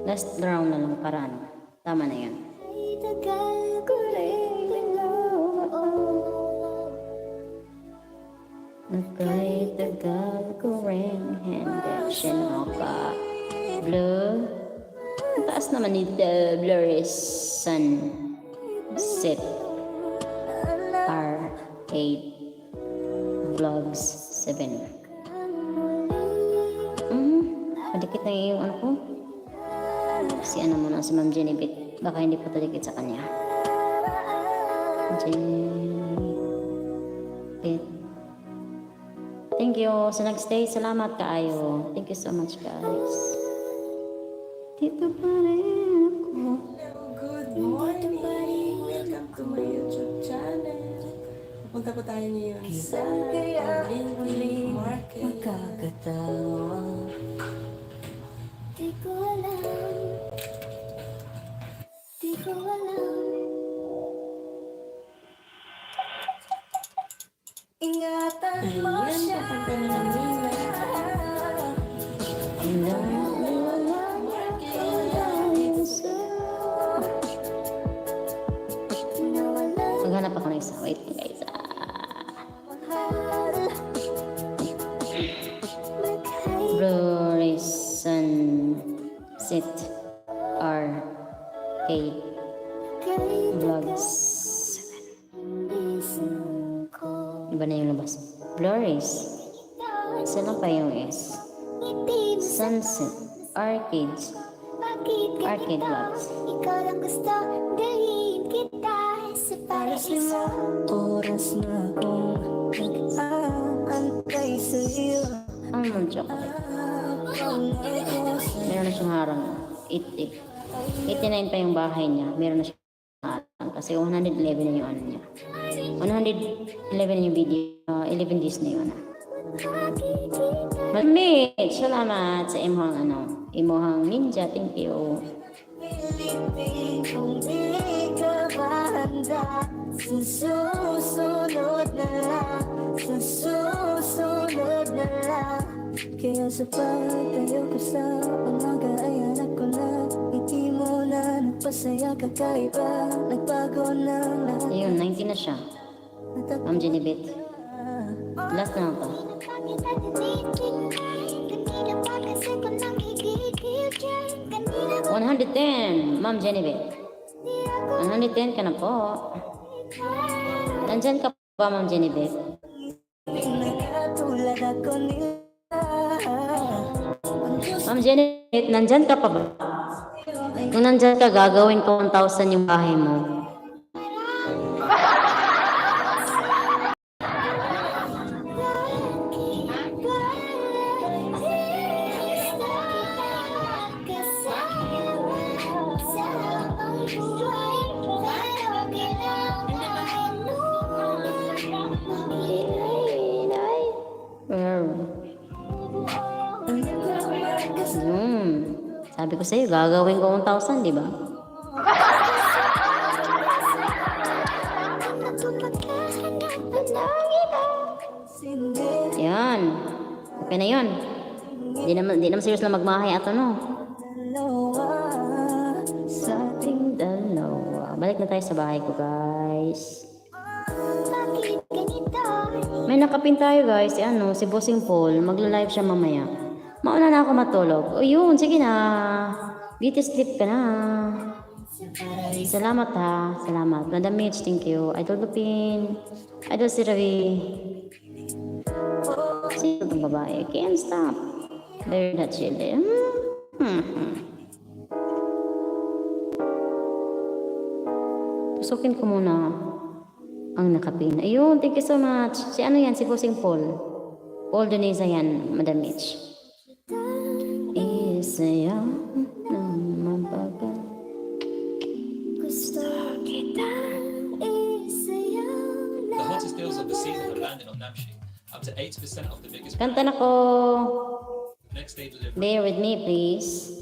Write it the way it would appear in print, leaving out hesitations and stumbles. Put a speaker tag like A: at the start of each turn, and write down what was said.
A: Last round na lang para ano. Tama na yan. Nagkay-tagal ko rin hanggang sinoka. Blue. Ang taas naman ni The Blurry Sun Set R8 Vlogs 7. Padikit na yung ano ko. Si ano muna, si Ma'am Jenny Bit. Baka hindi pa tadikit sa kanya. Jenny Bit. Thank you sa nagstay. Salamat kaayo. Thank you so much, guys. Dito pa rin ako.
B: Good morning! Welcome to my YouTube channel. Pupunta po tayo ngayon sa Lindy Market.
A: Magkakatawa.
C: Di ko alam. Di ko alam. Ingatan mo
B: Ayan,
C: siya.
B: papunta na ng Lina.
A: Maghanap ako ng isa. Wait, guys. Blurry Sunset R8 Vlogs 7. Iba na yung labas. Blurries. Isa lang pa yung S. Sunset Arcades. Arcade Vlogs.
C: Ikaw lang gusto, dalhin kita sa paraiso.
B: Oras na akong nag-aantay sa'yo.
A: Ang joke. Meron na siyang harang. 89 pa yung bahay niya. Meron na siyang harang. Kasi 111 na yung ano niya. 111 na yung video. 11 days na yung ano. Malamit! Salamat sa imuhang ano. Imuhang ninja. Thank you.
C: Kung di ka mahanda, sa susunod na lang, sa susunod na lang. Kaya sa pagtayo ko sa umaga ay anak ko na, ngiti mo na nagpasaya kakaiba, nagbago ng lahat.
A: Ayun, 19 na siya. Ma'am Jenny Bit. Last na lang to. 110, Ma'am Jenny Bit. 110 ka na po. Nandyan ka ba, Ma'am Jenny Bit?
C: Nagkatulad ako nila.
A: Ma'am Jenny Bit, nandyan ka pa ba? Kung nandyan ka, gagawin ko 1,000 yung bahay mo. Sabi ko sa'yo, gagawin ko 1,000, di ba? Yan. Okay na yun. Di naman serious lang magmahay ato, no? Sa ating dalawa. Balik na tayo sa bahay ko, guys. May nakapin tayo, guys. Si Bossing Paul. Magla-live siya mamaya. Mauna na ako matulog. O yun, sige na. Beauty sleep ka na. Salamat ha. Salamat. Madam Mitch, thank you. Idol Lupin. Idol si Ravi. Sino itong babae? Can't stop. Very that chilly. Pusukin ko muna ang nakapin. Ayun, thank you so much. Si ano yan? Si Bossing Paul. Paul Doneza yan, Madam Mitch. Isayaw ng mabagal.
C: Gusto kitang isayaw
D: The hottest deals of the season have landed on Napshi. Up to 80% of the biggest
A: Kanta na ko.
D: next day delivery.
A: Bear with me, please.